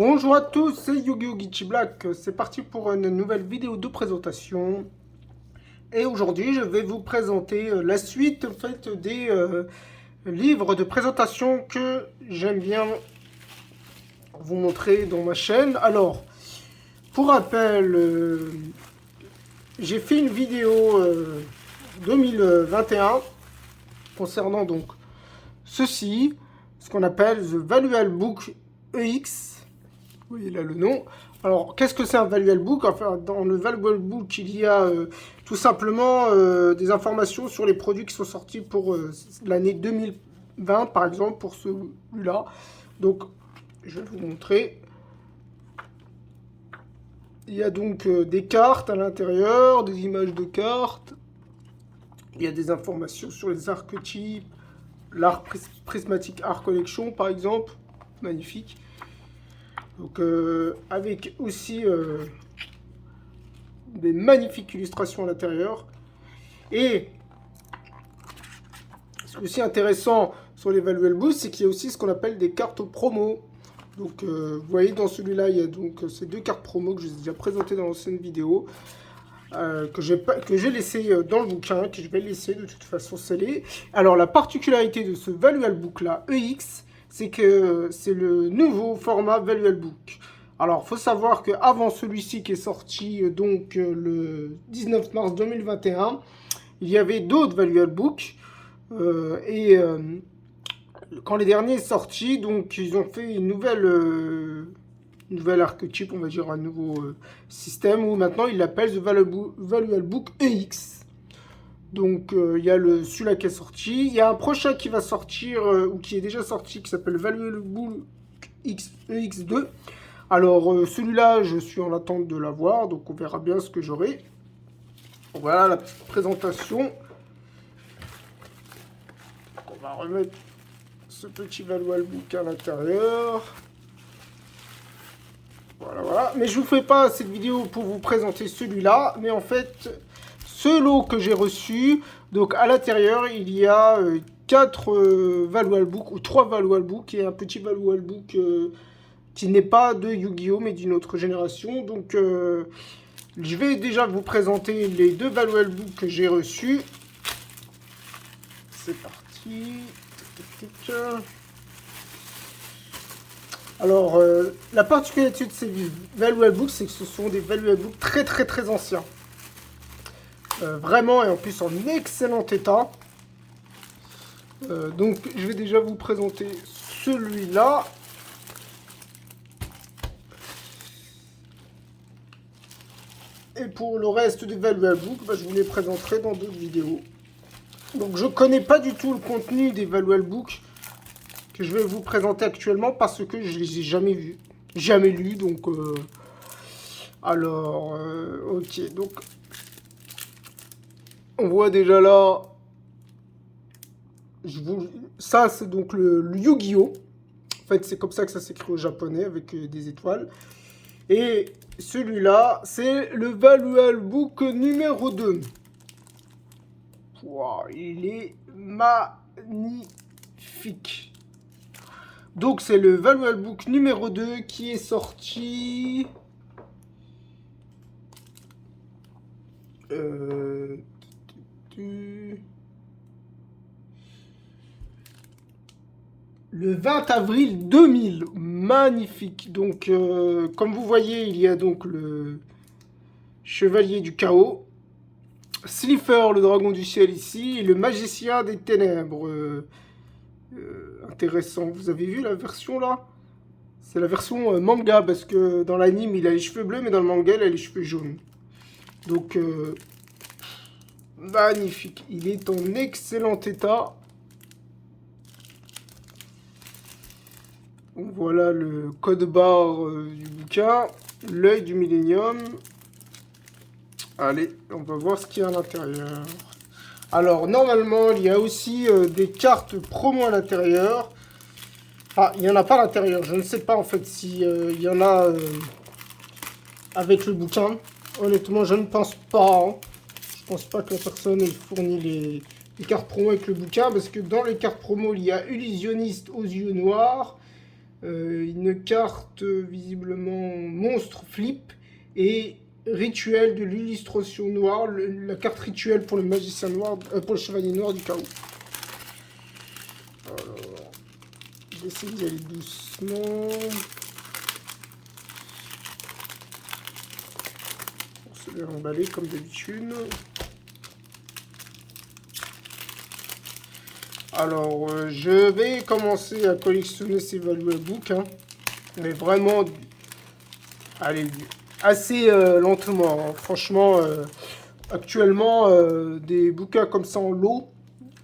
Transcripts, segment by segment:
Bonjour à tous, c'est Yu-Gi-Oh! Geeky Black. C'est parti pour une nouvelle vidéo de présentation. Et aujourd'hui, je vais vous présenter la suite en fait, des livres de présentation que j'aime bien vous montrer dans ma chaîne. Alors, pour rappel, j'ai fait une vidéo 2021 concernant donc ceci, ce qu'on appelle The Valuable Book EX. Vous voyez là le nom. Alors, qu'est-ce que c'est un Valuable Book? Enfin, dans le Valuable Book, il y a tout simplement des informations sur les produits qui sont sortis pour l'année 2020, par exemple, pour celui-là. Donc, je vais vous montrer. Il y a donc des cartes à l'intérieur, des images de cartes. Il y a des informations sur les archétypes, l'art Prismatic Art Collection, par exemple. Magnifique. Donc, avec aussi des magnifiques illustrations à l'intérieur. Et ce qui est aussi intéressant sur les Valuable Books, c'est qu'il y a aussi ce qu'on appelle des cartes promo. Donc, vous voyez, dans celui-là, il y a donc ces deux cartes promo que je vous ai déjà présentées dans l'ancienne vidéo. Que j'ai laissé dans le bouquin, que je vais laisser de toute façon scellé. Alors, la particularité de ce Valuable Book là, EX, c'est que c'est le nouveau format Valuable Book. Alors, il faut savoir qu'avant celui-ci qui est sorti donc le 19 mars 2021, il y avait d'autres Valuable Book. Quand les derniers sont sortis, donc ils ont fait une nouvelle archétype, on va dire un nouveau système, où maintenant ils l'appellent The Valuable Book EX. Donc il y a celui-là qui est sorti. Il y a un prochain qui va sortir, ou qui est déjà sorti, qui s'appelle Valuable Book EX2. Alors celui-là, je suis en attente de l'avoir, donc on verra bien ce que j'aurai. Voilà la petite présentation. On va remettre ce petit Valuable Book à l'intérieur. Voilà. Mais je vous fais pas cette vidéo pour vous présenter celui-là, mais en fait, ce lot que j'ai reçu, donc à l'intérieur, il y a 4 Valuable Book, ou 3 Valuable Book, et un petit Valuable Book qui n'est pas de Yu-Gi-Oh! Mais d'une autre génération. Donc, je vais déjà vous présenter les 2 Valuable Book que j'ai reçus. C'est parti. Alors, la particularité de ces Valuable Books, c'est que ce sont des Valuable Books très anciens. Vraiment, et en plus en excellent état. Donc, je vais déjà vous présenter celui-là. Et pour le reste des Valuable Books, je vous les présenterai dans d'autres vidéos. Donc, je ne connais pas du tout le contenu des Valuable Books que je vais vous présenter actuellement parce que je les ai jamais vus, jamais lus, donc alors ok, donc on voit déjà là, ça c'est donc le Yu-Gi-Oh! En fait c'est comme ça que ça s'écrit au japonais avec des étoiles, et celui-là c'est le Valuable Book numéro 2. Wow, il est magnifique. Donc c'est le Valuable Book numéro 2 qui est sorti le 20 avril 2000. Magnifique. Donc comme vous voyez, il y a donc le Chevalier du Chaos, Slifer, le Dragon du Ciel ici, et le Magicien des Ténèbres. Intéressant. Vous avez vu la version là? C'est la version manga, parce que dans l'anime il a les cheveux bleus, mais dans le manga il a les cheveux jaunes. Donc magnifique. Il est en excellent état. Donc, voilà le code barre du bouquin, l'œil du millénium. Allez, on va voir ce qu'il y a à l'intérieur. Alors, normalement, il y a aussi des cartes promo à l'intérieur. Ah, il n'y en a pas à l'intérieur. Je ne sais pas, en fait, s'il y en a avec le bouquin. Honnêtement, je ne pense pas. Hein. Je pense pas que la personne ait fourni les cartes promo avec le bouquin. Parce que dans les cartes promo, il y a Illusionniste aux yeux noirs. une carte visiblement monstre flip et rituel de l'illustration noire, la carte rituelle pour le magicien noir, pour le chevalier noir du chaos. Alors, j'essaie d'y aller doucement. On se les remballer comme d'habitude. Alors, je vais commencer à collectionner ces Valuable Books, hein, mais vraiment, allez, assez lentement. Hein. Franchement, actuellement, des bouquins comme ça en lot,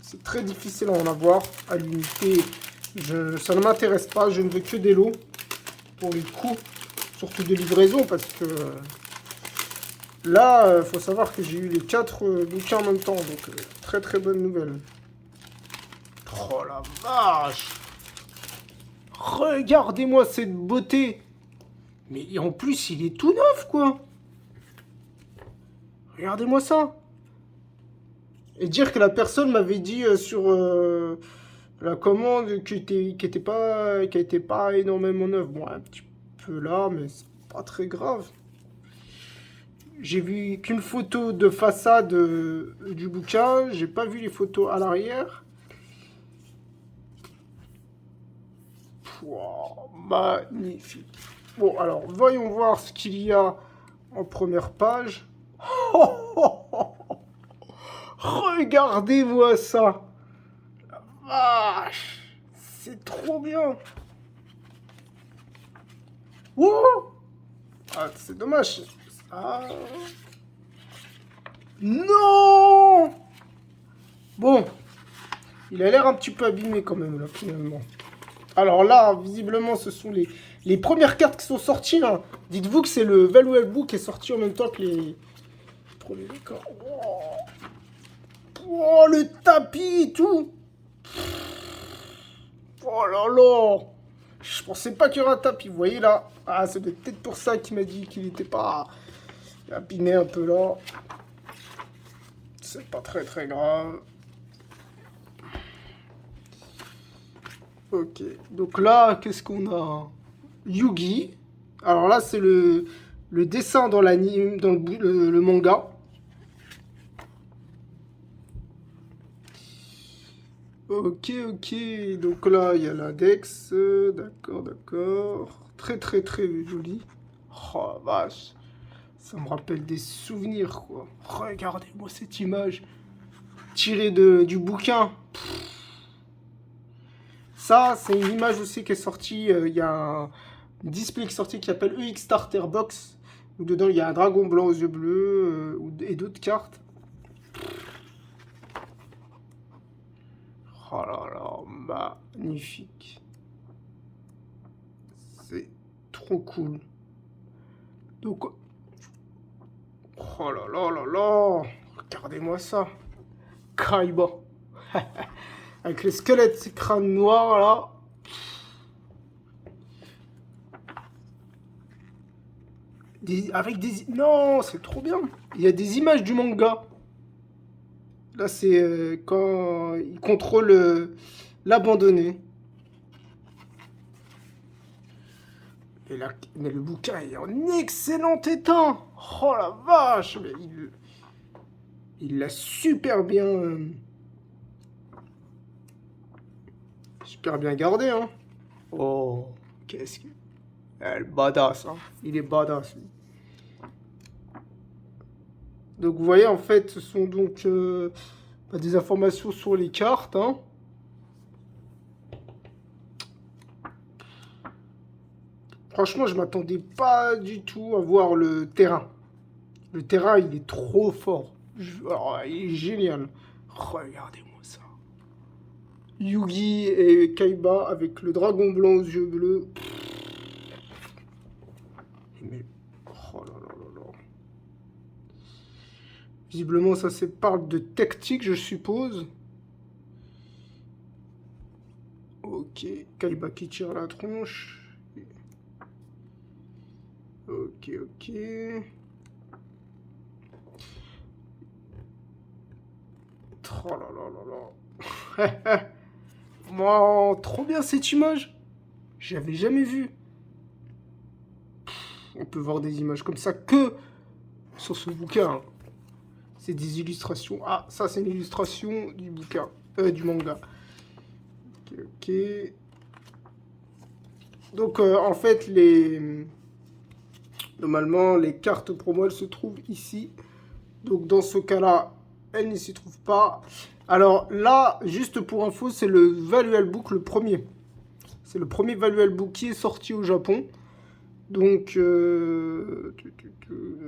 c'est très difficile à en avoir à l'unité. Ça ne m'intéresse pas, je ne veux que des lots pour les coûts, surtout de livraison, parce que là, faut savoir que j'ai eu les 4 bouquins en même temps, donc très très bonne nouvelle. Oh la vache! Regardez-moi cette beauté! Mais en plus, il est tout neuf, quoi! Regardez-moi ça! Et dire que la personne m'avait dit sur la commande qui était pas énormément neuf. Bon, un petit peu là, mais c'est pas très grave. J'ai vu qu'une photo de façade du bouquin. J'ai pas vu les photos à l'arrière. Wow, magnifique. Bon, alors, voyons voir ce qu'il y a en première page. Regardez-moi ça. La vache. C'est trop bien. Wow. Ah, c'est dommage. Ah. Non. Bon. Il a l'air un petit peu abîmé quand même, là, finalement. Alors là, visiblement, ce sont les premières cartes qui sont sorties. Hein. Dites-vous que c'est le Valuable Book qui est sorti en même temps que les premiers décors. Oh, le tapis et tout. Oh là là. Je pensais pas qu'il y aurait un tapis. Vous voyez là. Ah, c'est peut-être pour ça qu'il m'a dit qu'il n'était pas abîmé un peu là. C'est pas très très grave. Ok. Donc là, qu'est-ce qu'on a? Yugi. Alors là, c'est le dessin dans l'anime, dans le manga. Ok, ok. Donc là, il y a l'index. D'accord, d'accord. Très, très, très joli. Oh la vache. Ça me rappelle des souvenirs, quoi. Regardez-moi cette image. Tirée du bouquin. Ça, c'est une image aussi qui est sortie. Il y a un display qui est sorti qui s'appelle EX Starter Box. Où dedans, il y a un dragon blanc aux yeux bleus et d'autres cartes. Oh là là, magnifique. C'est trop cool. Donc, oh là là là là, regardez-moi ça. Kaiba. Avec le squelette, ces crânes noirs là. Non, c'est trop bien. Il y a des images du manga. Là, c'est quand il contrôle l'abandonné. Et là, mais le bouquin est en excellent état. Oh la vache, mais il l'a super bien gardé, hein. Oh, qu'est-ce que... Elle badass, hein. Il est badass, lui. Donc, vous voyez, en fait, ce sont donc des informations sur les cartes, hein. Franchement, je m'attendais pas du tout à voir le terrain. Le terrain, il est trop fort. Alors, il est génial. Regardez-moi ça. Yugi et Kaiba avec le dragon blanc aux yeux bleus. Mais, oh là là là là. Visiblement, ça parle de tactique, je suppose. Ok, Kaiba qui tire la tronche. Ok, ok. Oh là là là là. Moi, trop bien cette image. J'avais jamais vu. On peut voir des images comme ça que sur ce bouquin. Hein. C'est des illustrations. Ah, ça c'est une illustration du bouquin, du manga. Ok, ok. Donc en fait, normalement, les cartes promo, elles se trouvent ici. Donc dans ce cas-là, elles ne s'y trouvent pas. Alors là, juste pour info, c'est le Valuable Book, le premier. C'est le premier Valuable Book qui est sorti au Japon. Donc, il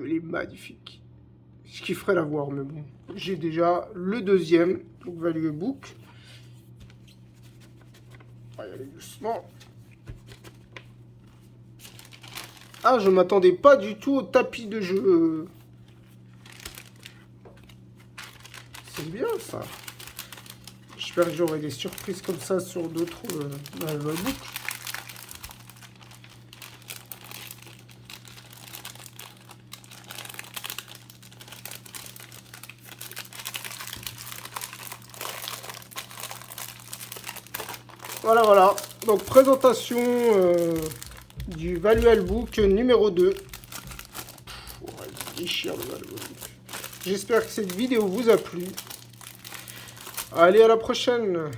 est magnifique. Je kifferais l'avoir, mais bon. J'ai déjà le deuxième, donc Valuable Book. On va y aller doucement. Ah, je m'attendais pas du tout au tapis de jeu. C'est bien ça. J'espère que j'aurai des surprises comme ça sur d'autres Valuable Book. Voilà, voilà. Donc, présentation du Valuable Book numéro 2. Oh, il déchire le Valuable Book. J'espère que cette vidéo vous a plu. Allez, à la prochaine.